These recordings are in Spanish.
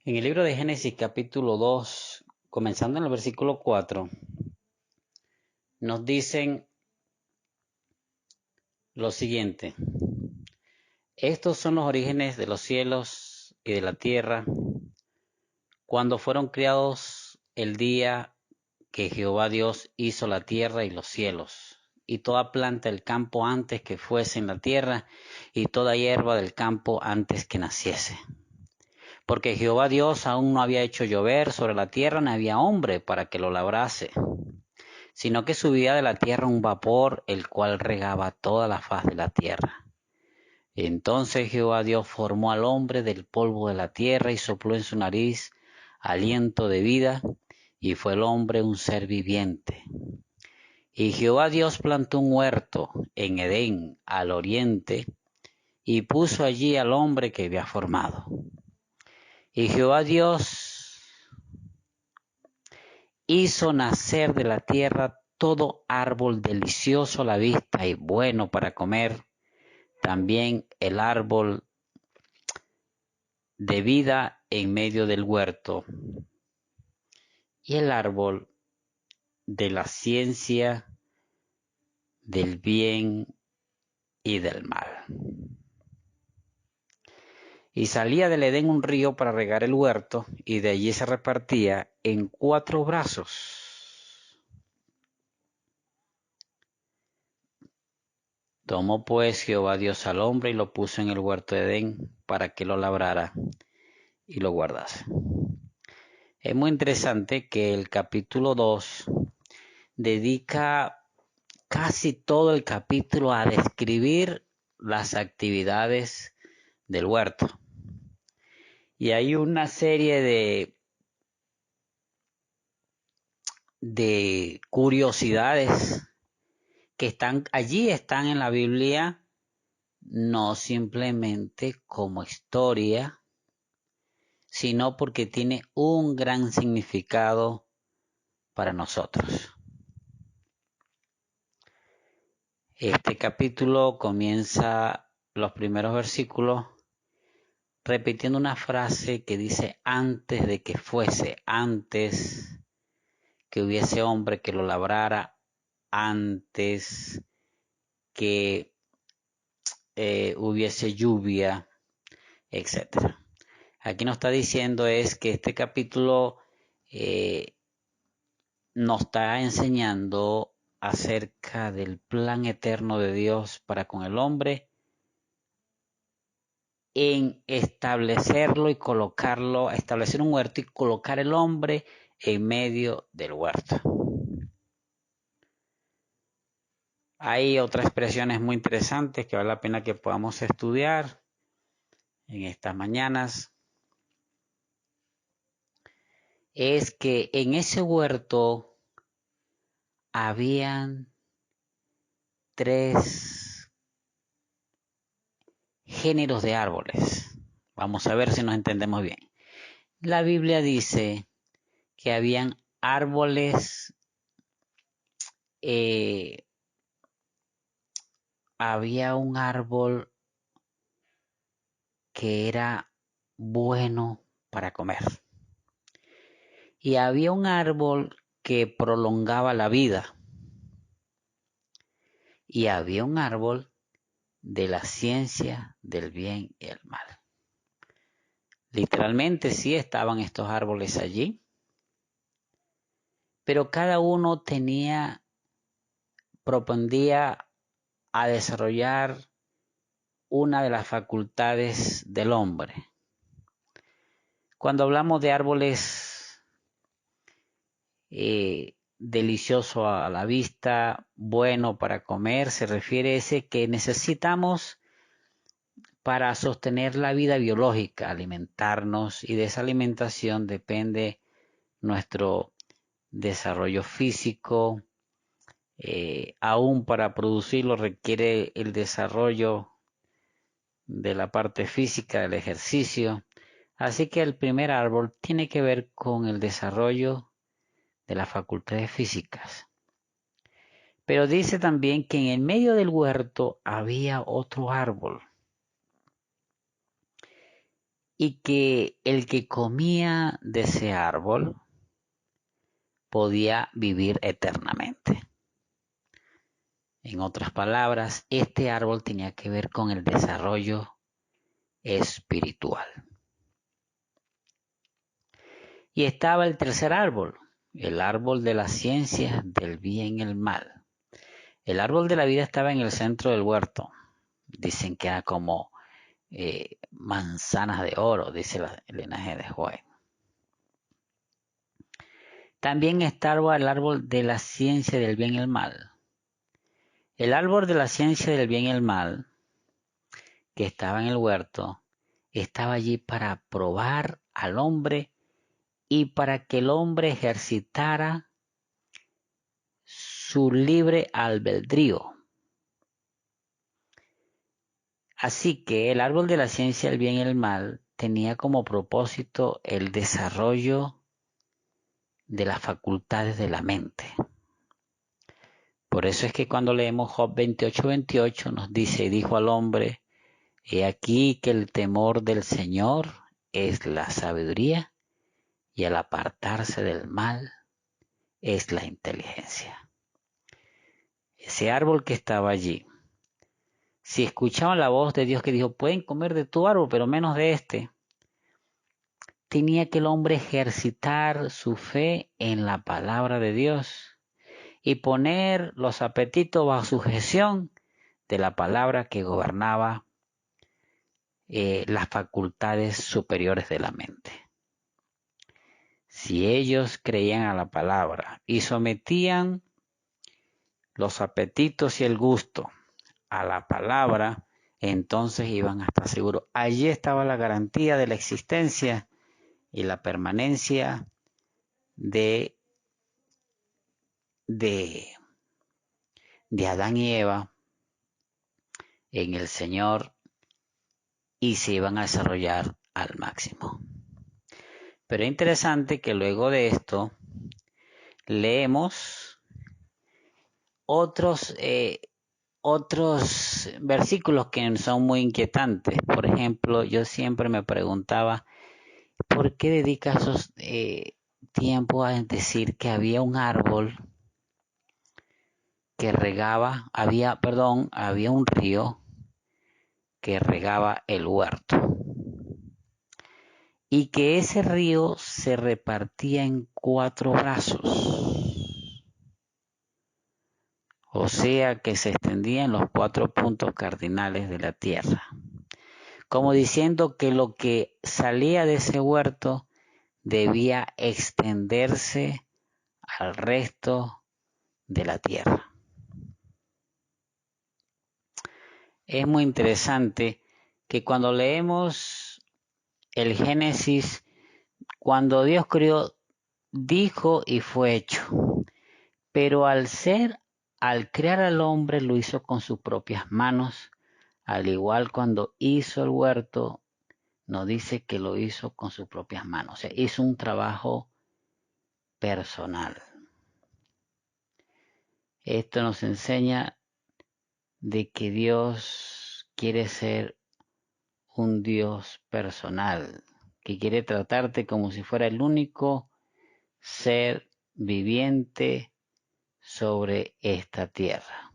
En el libro de Génesis capítulo 2, comenzando en el versículo 4, nos dicen lo siguiente: estos son los orígenes de los cielos y de la tierra, cuando fueron creados el día que Jehová Dios hizo la tierra y los cielos, y toda planta del campo antes que fuese en la tierra, y toda hierba del campo antes que naciese. Porque Jehová Dios aún no había hecho llover sobre la tierra, ni había hombre para que lo labrase, sino que subía de la tierra un vapor, el cual regaba toda la faz de la tierra. Entonces Jehová Dios formó al hombre del polvo de la tierra y sopló en su nariz aliento de vida, y fue el hombre un ser viviente. Y Jehová Dios plantó un huerto en Edén al oriente, y puso allí al hombre que había formado. Y Jehová Dios hizo nacer de la tierra todo árbol delicioso a la vista y bueno para comer, también el árbol de vida en medio del huerto, y el árbol de la ciencia del bien y del mal. Y salía del Edén un río para regar el huerto, y de allí se repartía en 4 brazos. Tomó pues Jehová Dios al hombre y lo puso en el huerto de Edén para que lo labrara y lo guardase. Es muy interesante que el capítulo 2 dedica casi todo el capítulo a describir las actividades del huerto. Y hay una serie de curiosidades que están allí, están en la Biblia, no simplemente como historia, sino porque tiene un gran significado para nosotros. Este capítulo comienza los primeros versículos repitiendo una frase que dice antes de que fuese, antes que hubiese hombre que lo labrara, antes que hubiese lluvia, etc. Aquí nos está diciendo es que este capítulo nos está enseñando acerca del plan eterno de Dios para con el hombre en establecerlo y colocarlo, establecer un huerto y colocar el hombre en medio del huerto. Hay otras expresiones muy interesantes que vale la pena que podamos estudiar en estas mañanas. Es que en ese huerto habían 3 géneros de árboles. Vamos a ver si nos entendemos bien. La Biblia dice que habían árboles, había un árbol que era bueno para comer. Y había un árbol que prolongaba la vida. Y había un árbol de la ciencia del bien y el mal. Literalmente sí estaban estos árboles allí, pero cada uno propondía a desarrollar una de las facultades del hombre. Cuando hablamos de árboles delicioso a la vista, bueno para comer, se refiere a ese que necesitamos para sostener la vida biológica, alimentarnos, y de esa alimentación depende nuestro desarrollo físico. Aún para producirlo requiere el desarrollo de la parte física, del ejercicio. Así que el primer árbol tiene que ver con el desarrollo de las facultades físicas. Pero dice también que en el medio del huerto había otro árbol. y que el que comía de ese árbol podía vivir eternamente. En otras palabras, este árbol tenía que ver con el desarrollo espiritual. Y estaba el tercer árbol, el árbol de la ciencia del bien y el mal. El árbol de la vida estaba en el centro del huerto. Dicen que era como manzanas de oro, dice el linaje de Joel. También estaba el árbol de la ciencia del bien y el mal. El árbol de la ciencia del bien y el mal, que estaba en el huerto, estaba allí para probar al hombre y para que el hombre ejercitara su libre albedrío. Así que el árbol de la ciencia del bien y el mal tenía como propósito el desarrollo de las facultades de la mente. Por eso es que cuando leemos Job 28:28 nos dice, y dijo al hombre, he aquí que el temor del Señor es la sabiduría y al apartarse del mal es la inteligencia. Ese árbol que estaba allí, si escuchaban la voz de Dios que dijo, pueden comer de tu árbol, pero menos de este, tenía que el hombre ejercitar su fe en la palabra de Dios y poner los apetitos bajo sujeción de la palabra que gobernaba las facultades superiores de la mente. Si ellos creían a la palabra y sometían los apetitos y el gusto a la palabra, entonces iban a estar seguros. Allí estaba la garantía de la existencia y la permanencia de Adán y Eva en el Señor y se iban a desarrollar al máximo. Pero es interesante que luego de esto leemos otros versículos que son muy inquietantes. Por ejemplo, yo siempre me preguntaba, ¿por qué dedica esos tiempo a decir que había un árbol que regaba, había un río que regaba el huerto? Y que ese río se repartía en 4 brazos. O sea que se extendía en los 4 puntos cardinales de la tierra. Como diciendo que lo que salía de ese huerto debía extenderse al resto de la tierra. Es muy interesante que cuando leemos el Génesis, cuando Dios creó, dijo y fue hecho. Pero al crear al hombre lo hizo con sus propias manos, al igual cuando hizo el huerto, nos dice que lo hizo con sus propias manos. O sea, hizo un trabajo personal. Esto nos enseña de que Dios quiere ser un Dios personal, que quiere tratarte como si fuera el único ser viviente sobre esta tierra.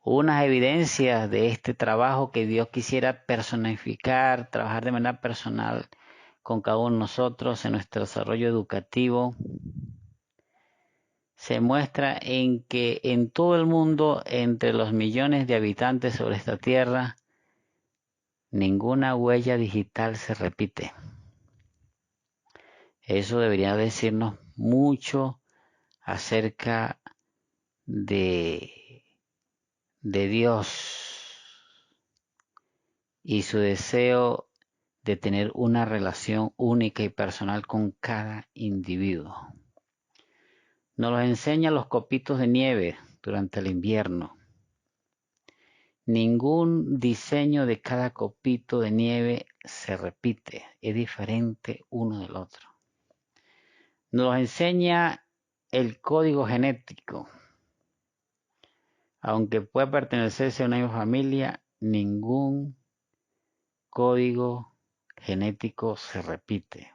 Unas evidencias de este trabajo que Dios quisiera personificar, trabajar de manera personal con cada uno de nosotros en nuestro desarrollo educativo, se muestra en que en todo el mundo, entre los millones de habitantes sobre esta tierra, ninguna huella digital se repite. Eso debería decirnos mucho acerca de Dios y su deseo de tener una relación única y personal con cada individuo. Nos lo enseñan los copitos de nieve durante el invierno. Ningún diseño de cada copito de nieve se repite, es diferente uno del otro. Nos enseña el código genético. Aunque pueda pertenecerse a una misma familia, ningún código genético se repite.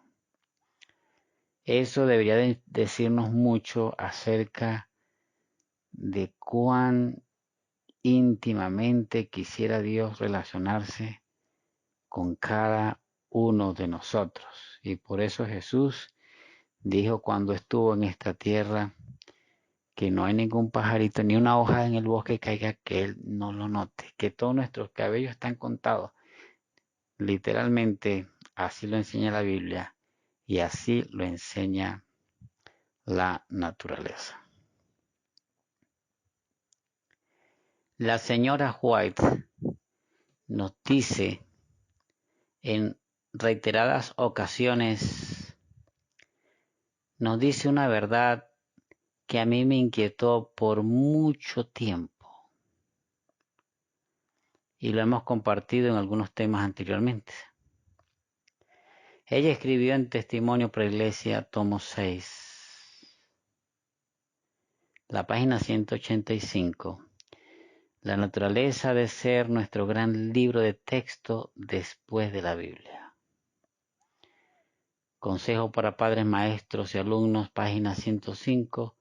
Eso debería decirnos mucho acerca de cuán íntimamente quisiera Dios relacionarse con cada uno de nosotros. Y por eso Jesús dijo cuando estuvo en esta tierra que no hay ningún pajarito ni una hoja en el bosque que caiga que Él no lo note, que todos nuestros cabellos están contados. Literalmente así lo enseña la Biblia y así lo enseña la naturaleza. La señora White nos dice en reiteradas ocasiones, nos dice una verdad que a mí me inquietó por mucho tiempo y lo hemos compartido en algunos temas anteriormente. Ella escribió en Testimonio para Iglesia, tomo 6, la página 185, la naturaleza de ser nuestro gran libro de texto después de la Biblia. Consejo para padres, maestros y alumnos, página 105,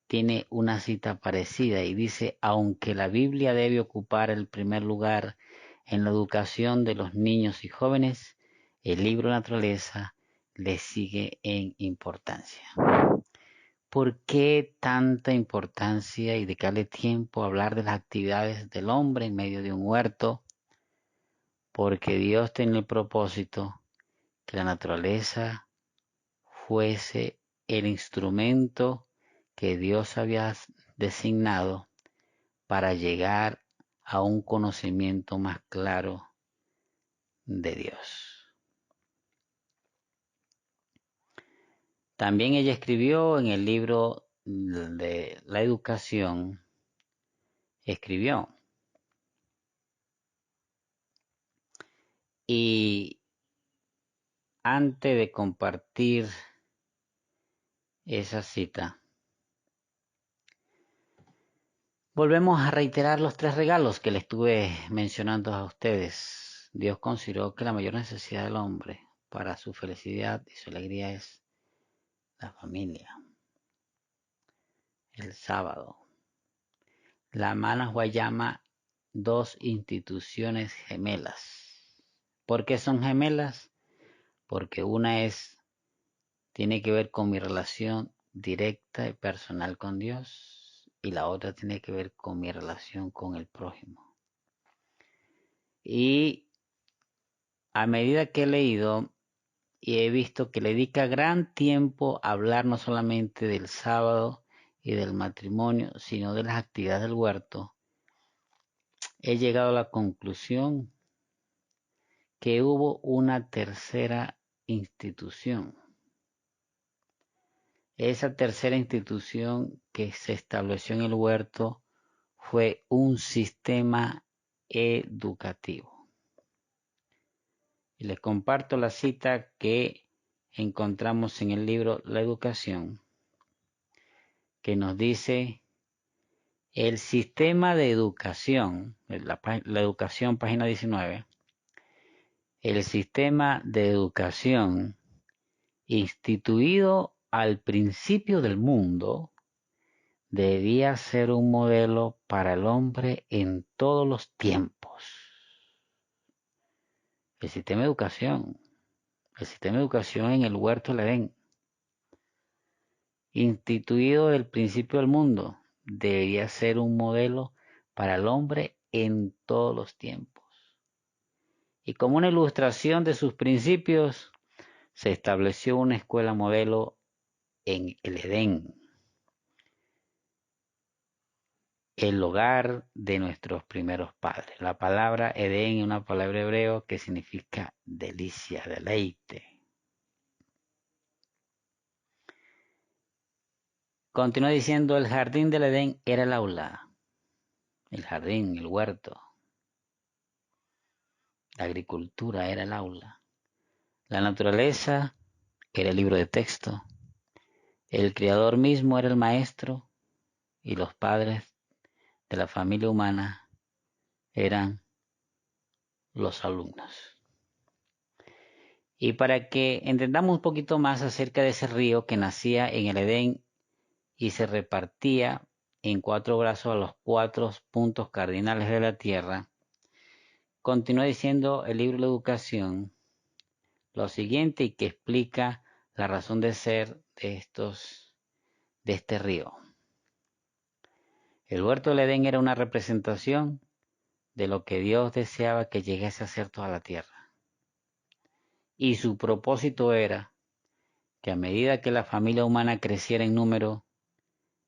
tiene una cita parecida y dice, aunque la Biblia debe ocupar el primer lugar en la educación de los niños y jóvenes, el libro Naturaleza le sigue en importancia. ¿Por qué tanta importancia y dedicarle tiempo a hablar de las actividades del hombre en medio de un huerto? Porque Dios tiene el propósito que la naturaleza fuese el instrumento que Dios había designado para llegar a un conocimiento más claro de Dios. También ella escribió en el libro de la educación, escribió, y antes de compartir esa cita, volvemos a reiterar los 3 regalos que le estuve mencionando a ustedes. Dios consideró que la mayor necesidad del hombre para su felicidad y su alegría es la familia. El sábado, la Managua llama 2 instituciones gemelas. ¿Por qué son gemelas? Porque una tiene que ver con mi relación directa y personal con Dios y la otra tiene que ver con mi relación con el prójimo. Y a medida que he leído y he visto que le dedica gran tiempo a hablar no solamente del sábado y del matrimonio, sino de las actividades del huerto, he llegado a la conclusión que hubo una tercera institución. Esa tercera institución que se estableció en el huerto fue un sistema educativo. Y les comparto la cita que encontramos en el libro La Educación, que nos dice, el sistema de educación, la educación, página 19, el sistema de educación instituido al principio del mundo debía ser un modelo para el hombre en todos los tiempos. El sistema de educación en el huerto del Edén, instituido del principio del mundo, debería ser un modelo para el hombre en todos los tiempos. Y como una ilustración de sus principios, se estableció una escuela modelo en el Edén, el hogar de nuestros primeros padres. La palabra Edén es una palabra hebreo que significa delicia, deleite. Continúa diciendo, el jardín del Edén era el aula, el jardín, el huerto. La agricultura era el aula. La naturaleza era el libro de texto. El Creador mismo era el maestro y los padres de la familia humana eran los alumnos. Y para que entendamos un poquito más acerca de ese río que nacía en el Edén y se repartía en 4 brazos a los 4 puntos cardinales de la tierra, continúa diciendo el libro de la Educación lo siguiente y que explica la razón de ser de este río. El huerto del Edén era una representación de lo que Dios deseaba que llegase a ser toda la tierra. Y su propósito era que a medida que la familia humana creciera en número,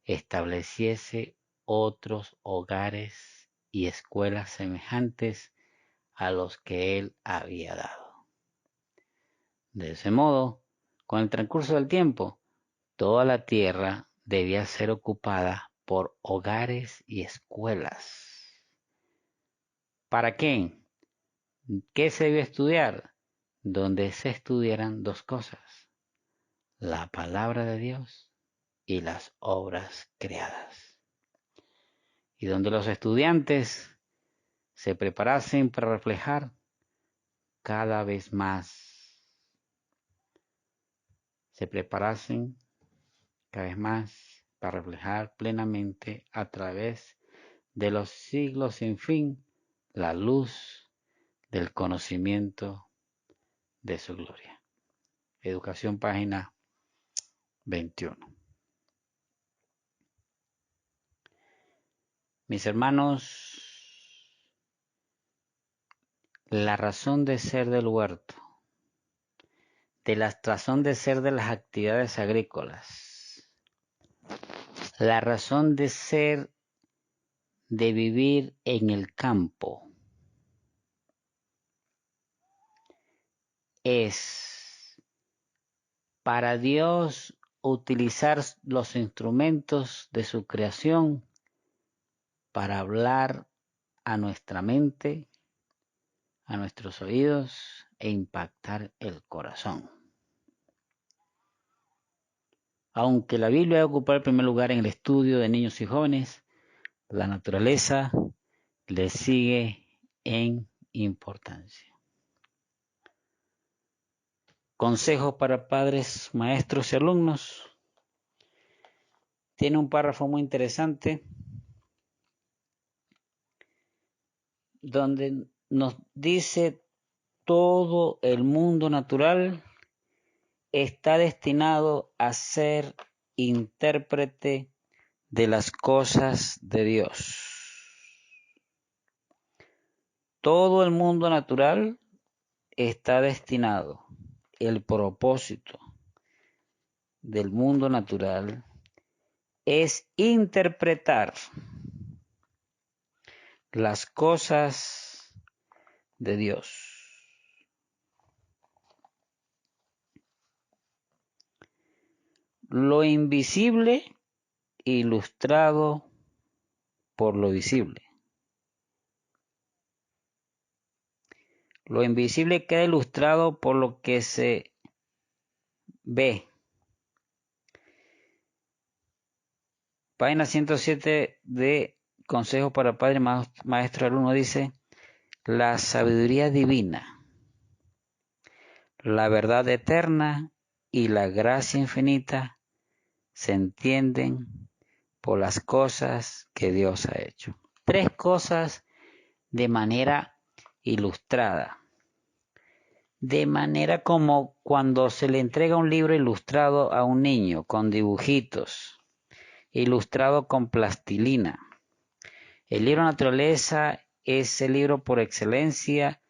estableciese otros hogares y escuelas semejantes a los que Él había dado. De ese modo, con el transcurso del tiempo, toda la tierra debía ser ocupada por hogares y escuelas. ¿Para qué? ¿Qué se debe estudiar? Donde se estudiaran 2 cosas: la palabra de Dios y las obras creadas. Y donde los estudiantes se preparasen para reflejar cada vez más, para reflejar plenamente a través de los siglos sin fin la luz del conocimiento de su gloria. Educación, página 21. Mis hermanos, la razón de ser del huerto, de la razón de ser de las actividades agrícolas, la razón de ser de vivir en el campo es para Dios utilizar los instrumentos de su creación para hablar a nuestra mente, a nuestros oídos e impactar el corazón. Aunque la Biblia ocupa el primer lugar en el estudio de niños y jóvenes, la naturaleza le sigue en importancia. Consejos para padres, maestros y alumnos. Tiene un párrafo muy interesante donde nos dice: todo el mundo natural está destinado a ser intérprete de las cosas de Dios. Todo el mundo natural está destinado, el propósito del mundo natural es interpretar las cosas de Dios. Lo invisible ilustrado por lo visible. Lo invisible queda ilustrado por lo que se ve. Página 107 de Consejos para Padre, Maestro y Alumno dice: la sabiduría divina, la verdad eterna y la gracia infinita se entienden por las cosas que Dios ha hecho. 3 cosas de manera ilustrada. De manera como cuando se le entrega un libro ilustrado a un niño con dibujitos, ilustrado con plastilina. El libro Naturaleza es el libro por excelencia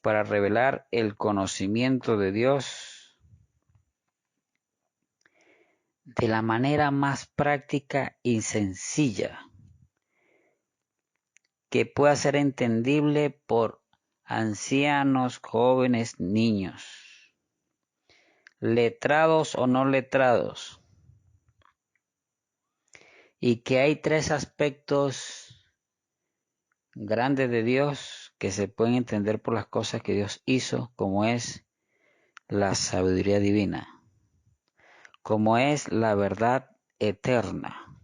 para revelar el conocimiento de Dios de la manera más práctica y sencilla que pueda ser entendible por ancianos, jóvenes, niños, letrados o no letrados, y que hay 3 aspectos grandes de Dios que se pueden entender por las cosas que Dios hizo, como es la sabiduría divina, como es la verdad eterna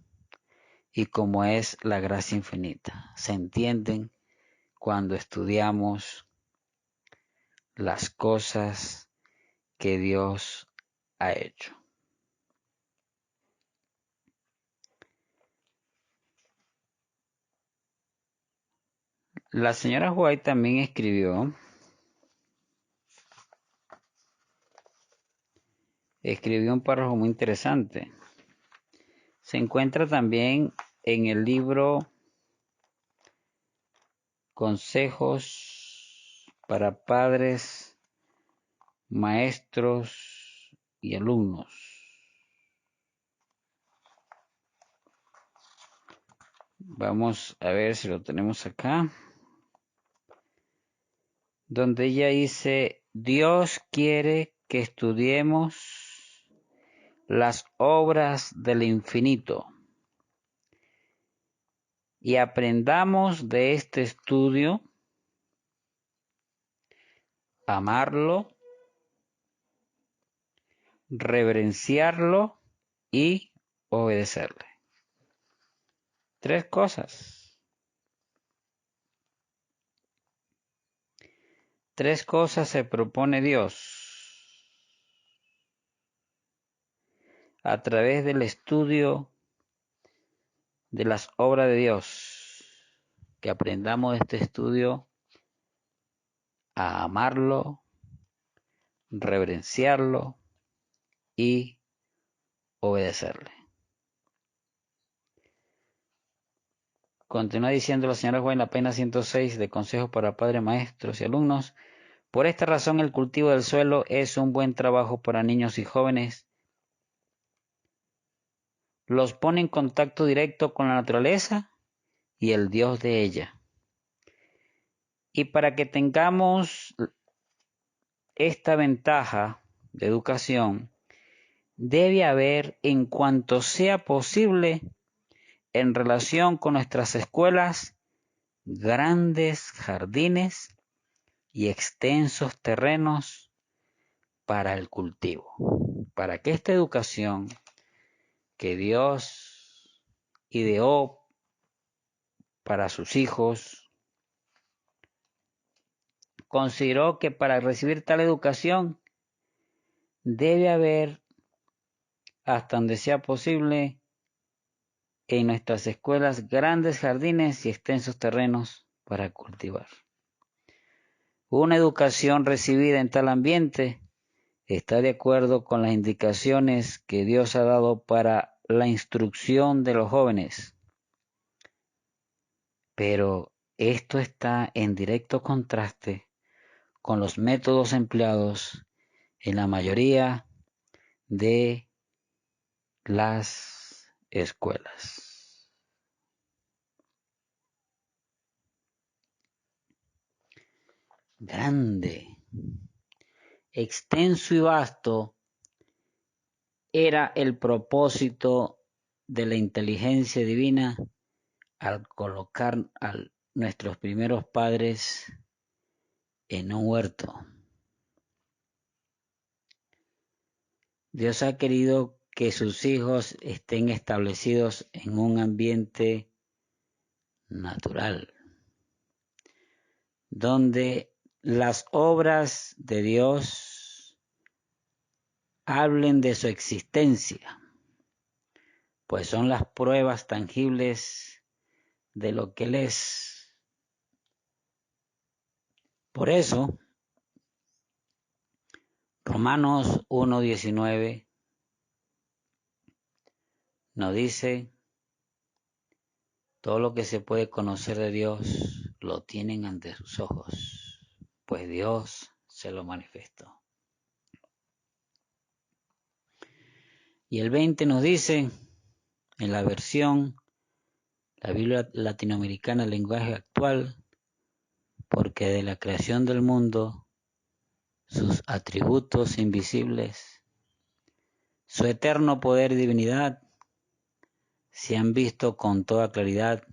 y como es la gracia infinita. Se entienden cuando estudiamos las cosas que Dios ha hecho. La señora White también escribió un párrafo muy interesante. Se encuentra también en el libro Consejos para Padres, Maestros y Alumnos. Vamos a ver si lo tenemos acá. Donde ella dice, Dios quiere que estudiemos las obras del infinito y aprendamos de este estudio a amarlo, reverenciarlo y obedecerle. 3 cosas. 3 cosas se propone Dios a través del estudio de las obras de Dios. Que aprendamos de este estudio a amarlo, reverenciarlo y obedecerle. Continúa diciendo la señora Juan en la página 106 de Consejos para Padres, Maestros y Alumnos. Por esta razón el cultivo del suelo es un buen trabajo para niños y jóvenes. Los pone en contacto directo con la naturaleza y el Dios de ella. Y para que tengamos esta ventaja de educación, debe haber, en cuanto sea posible, en relación con nuestras escuelas, grandes jardines y extensos terrenos para el cultivo. Para que esta educación que Dios ideó para sus hijos, consideró que para recibir tal educación debe haber, hasta donde sea posible, en nuestras escuelas grandes jardines y extensos terrenos para cultivar. Una educación recibida en tal ambiente está de acuerdo con las indicaciones que Dios ha dado para la instrucción de los jóvenes. Pero esto está en directo contraste con los métodos empleados en la mayoría de las escuelas. Grande, extenso y vasto era el propósito de la inteligencia divina al colocar a nuestros primeros padres en un huerto. Dios ha querido que sus hijos estén establecidos en un ambiente natural, donde las obras de Dios hablen de su existencia, pues son las pruebas tangibles de lo que Él es. Por eso, Romanos 1:19 nos dice, todo lo que se puede conocer de Dios lo tienen ante sus ojos, pues Dios se lo manifestó. Y el 20 nos dice, en la versión, la Biblia latinoamericana, lenguaje actual, porque de la creación del mundo, sus atributos invisibles, su eterno poder y divinidad, se han visto con toda claridad,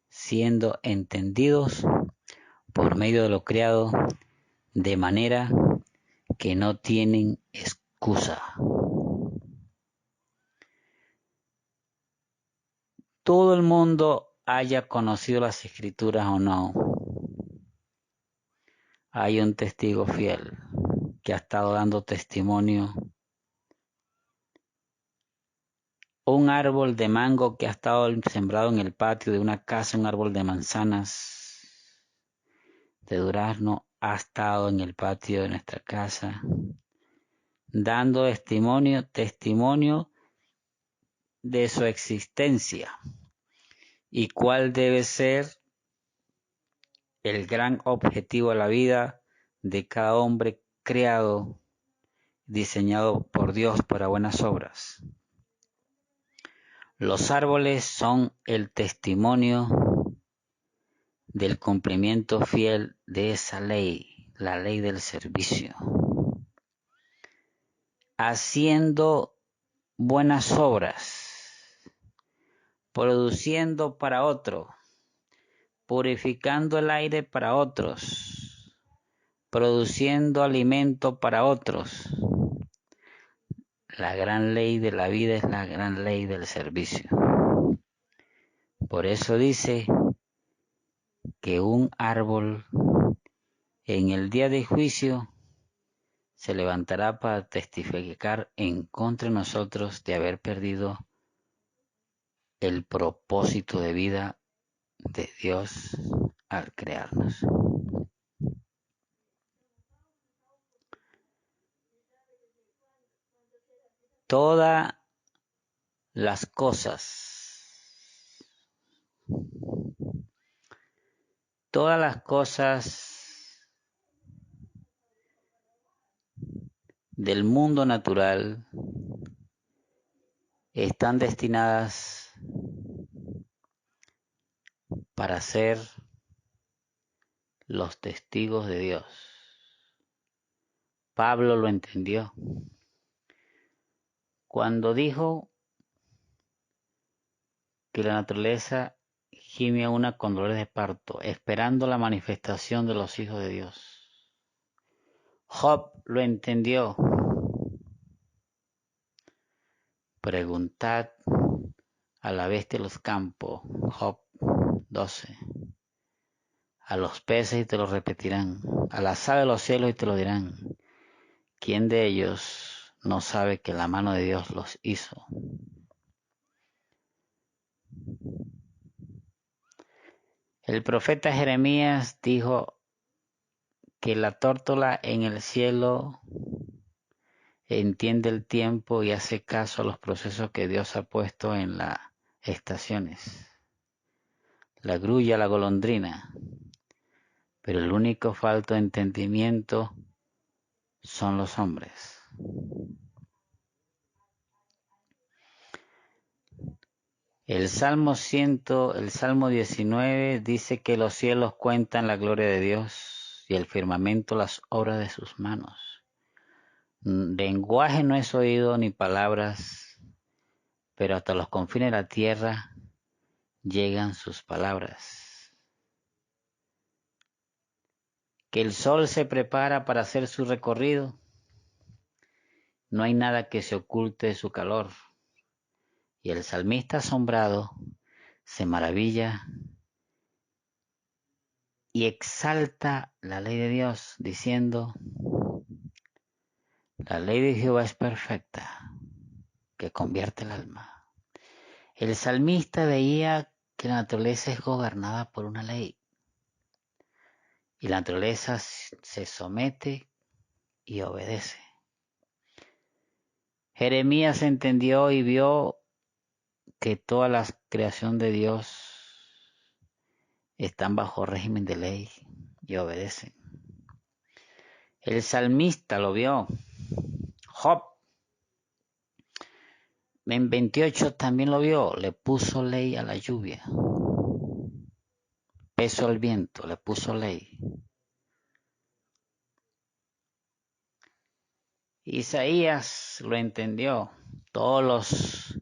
siendo entendidos por medio de lo creado, de manera que no tienen excusa. Todo el mundo haya conocido las Escrituras o no, hay un testigo fiel, que ha estado dando testimonio, un árbol de mango que ha estado sembrado en el patio de una casa, un árbol de manzanas, de durazno, ha estado en el patio de nuestra casa, dando testimonio de su existencia y cuál debe ser el gran objetivo de la vida de cada hombre creado, diseñado por Dios para buenas obras. Los árboles son el testimonio del cumplimiento fiel de esa ley, la ley del servicio. Haciendo buenas obras, produciendo para otro, purificando el aire para otros, produciendo alimento para otros. La gran ley de la vida es la gran ley del servicio. Por eso dice que un árbol en el día de juicio se levantará para testificar en contra de nosotros de haber perdido el propósito de vida de Dios al crearnos. Todas las cosas del mundo natural están destinadas para ser los testigos de Dios. Pablo lo entendió cuando dijo que la naturaleza gime una con dolores de parto, esperando la manifestación de los hijos de Dios. Job lo entendió. Preguntad a la bestia de los campos, Job 12. A los peces y te lo repetirán, a las aves de los cielos y te lo dirán. ¿Quién de ellos no sabe que la mano de Dios los hizo? El profeta Jeremías dijo que la tórtola en el cielo entiende el tiempo y hace caso a los procesos que Dios ha puesto en las estaciones. La grulla, la golondrina. Pero el único falto de entendimiento son los hombres. El Salmo 19 dice que los cielos cuentan la gloria de Dios y el firmamento las obras de sus manos. Lenguaje no es oído ni palabras, pero hasta los confines de la tierra llegan sus palabras. Que el sol se prepara para hacer su recorrido, no hay nada que se oculte de su calor. Y el salmista asombrado se maravilla y exalta la ley de Dios, diciendo: la ley de Jehová es perfecta, que convierte el alma. El salmista veía que la naturaleza es gobernada por una ley, y la naturaleza se somete y obedece. Jeremías entendió y vio que toda la creación de Dios están bajo régimen de ley y obedecen. El salmista lo vio. Job en 28 también lo vio. Le puso ley a la lluvia. Peso al viento, le puso ley. Isaías lo entendió. Todos los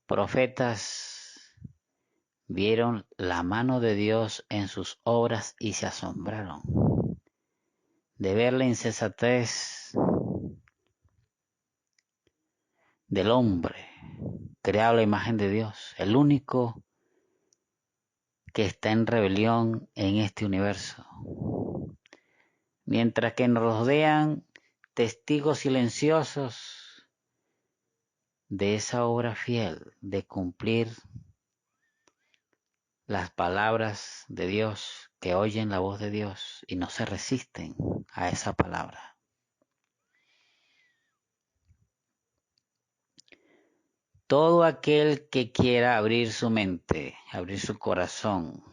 profetas vieron la mano de Dios en sus obras y se asombraron de ver la insensatez del hombre, creado a la imagen de Dios, el único que está en rebelión en este universo. Mientras que nos rodean testigos silenciosos de esa obra fiel, de cumplir las palabras de Dios, que oyen la voz de Dios y no se resisten a esa palabra. Todo aquel que quiera abrir su mente, abrir su corazón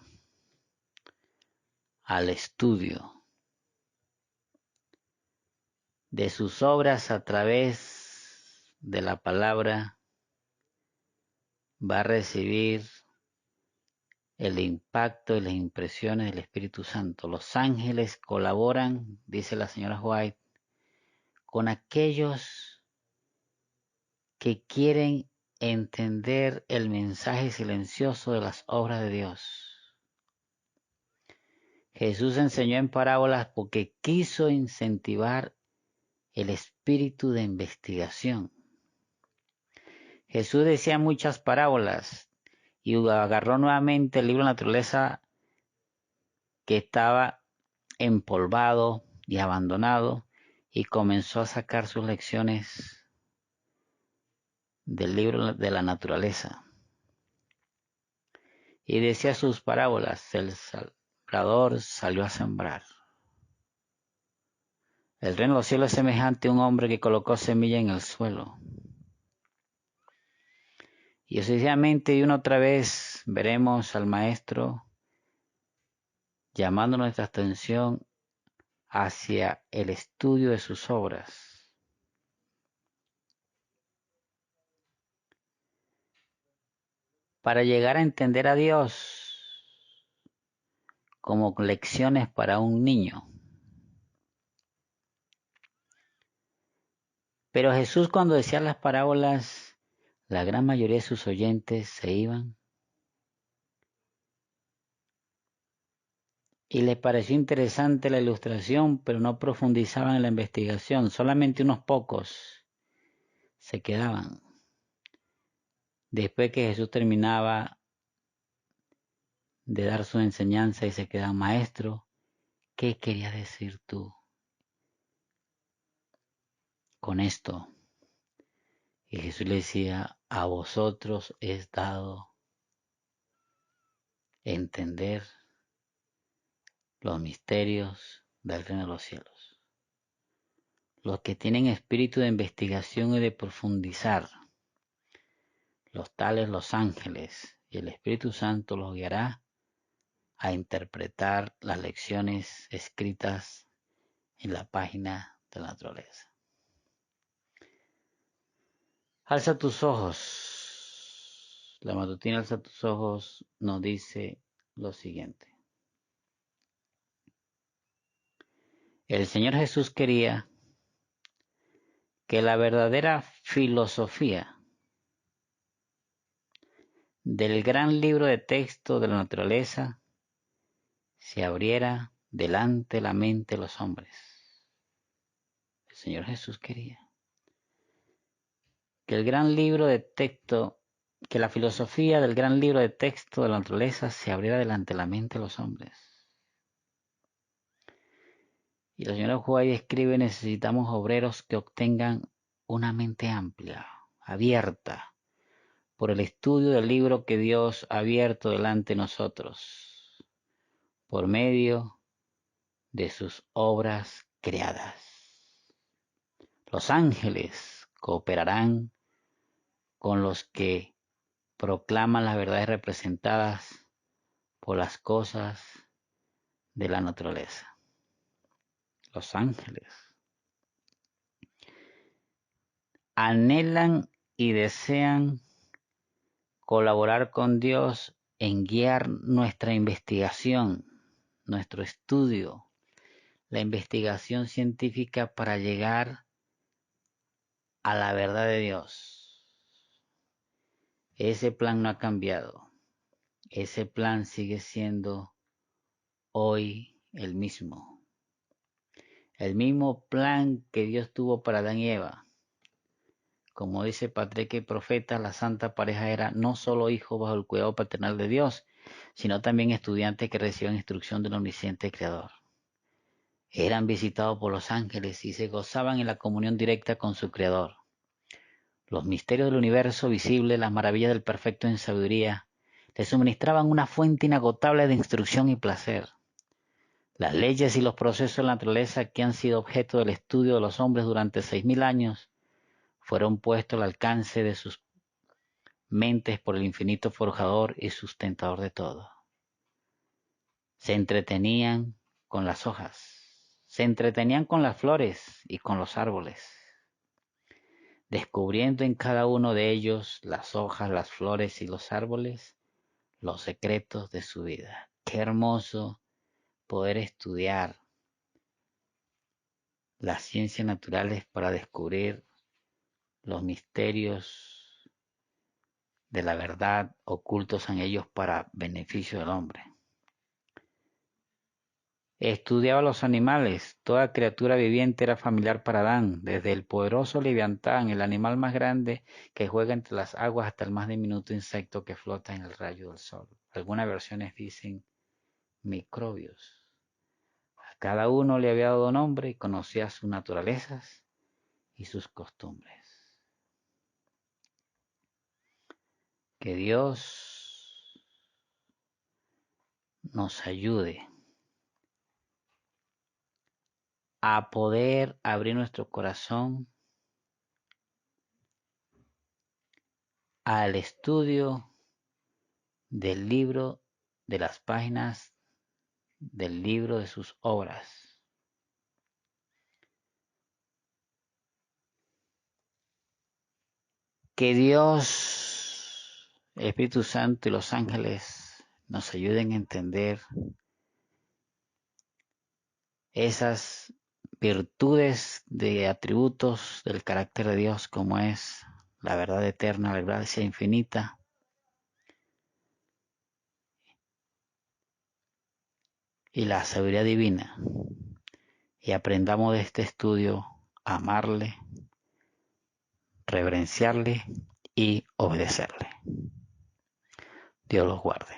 al estudio de sus obras a través de la palabra, va a recibir el impacto y las impresiones del Espíritu Santo. Los ángeles colaboran, dice la señora White, con aquellos que quieren entender el mensaje silencioso de las obras de Dios. Jesús enseñó en parábolas porque quiso incentivar el espíritu de investigación. Jesús decía muchas parábolas y agarró nuevamente el libro de la naturaleza que estaba empolvado y abandonado y comenzó a sacar sus lecciones del libro de la naturaleza. Y decía sus parábolas: el sembrador salió a sembrar. El reino de los cielos es semejante a un hombre que colocó semilla en el suelo. Y sucesivamente y una otra vez veremos al maestro llamando nuestra atención hacia el estudio de sus obras. Para llegar a entender a Dios como lecciones para un niño. Pero Jesús, cuando decía las parábolas, la gran mayoría de sus oyentes se iban y les pareció interesante la ilustración, pero no profundizaban en la investigación. Solamente unos pocos se quedaban. Después que Jesús terminaba de dar su enseñanza y se quedaban: maestro, ¿qué querías decir tú con esto? Y Jesús le decía: a vosotros es dado entender los misterios del reino de los cielos. Los que tienen espíritu de investigación y de profundizar, los tales los ángeles, y el Espíritu Santo los guiará a interpretar las lecciones escritas en la página de la naturaleza. Alza tus ojos. La matutina Alza tus ojos nos dice lo siguiente. El Señor Jesús quería que la verdadera filosofía del gran libro de texto de la naturaleza se abriera delante de la mente de los hombres. El Señor Jesús quería que el gran libro de texto, que la filosofía del gran libro de texto de la naturaleza se abriera delante de la mente de los hombres. Y la señora White escribe: necesitamos obreros que obtengan una mente amplia, abierta, por el estudio del libro que Dios ha abierto delante de nosotros, por medio de sus obras creadas. Los ángeles cooperarán con los que proclaman las verdades representadas por las cosas de la naturaleza. Los ángeles anhelan y desean colaborar con Dios en guiar nuestra investigación, nuestro estudio, la investigación científica para llegar a la verdad de Dios. Ese plan no ha cambiado. Ese plan sigue siendo hoy el mismo. El mismo plan que Dios tuvo para Adán y Eva. Como dice Patrick el profeta, la santa pareja era no solo hijos bajo el cuidado paternal de Dios, sino también estudiantes que reciben instrucción del omnisciente Creador. eran visitados por los ángeles y se gozaban en la comunión directa con su Creador. Los misterios del universo visible, las maravillas del perfecto en sabiduría, le suministraban una fuente inagotable de instrucción y placer. Las leyes y los procesos de la naturaleza que han sido objeto del estudio de los hombres durante 6.000 años fueron puestos al alcance de sus mentes por el infinito forjador y sustentador de todo. Se entretenían con las hojas, se entretenían con las flores y con los árboles, descubriendo en cada uno de ellos, las hojas, las flores y los árboles, los secretos de su vida. Qué hermoso poder estudiar las ciencias naturales para descubrir los misterios de la verdad ocultos en ellos para beneficio del hombre. Estudiaba los animales. Toda criatura viviente era familiar para Adán, desde el poderoso leviatán, el animal más grande que juega entre las aguas, hasta el más diminuto insecto que flota en el rayo del sol. Algunas versiones dicen microbios. A cada uno le había dado nombre y conocía sus naturalezas y sus costumbres. Que Dios nos ayude a poder abrir nuestro corazón al estudio del libro, de las páginas del libro de sus obras. Que Dios, el Espíritu Santo y los ángeles nos ayuden a entender esas virtudes de atributos del carácter de Dios, como es la verdad eterna, la gracia infinita, y la sabiduría divina, y aprendamos de este estudio a amarle, reverenciarle y obedecerle. Dios los guarde.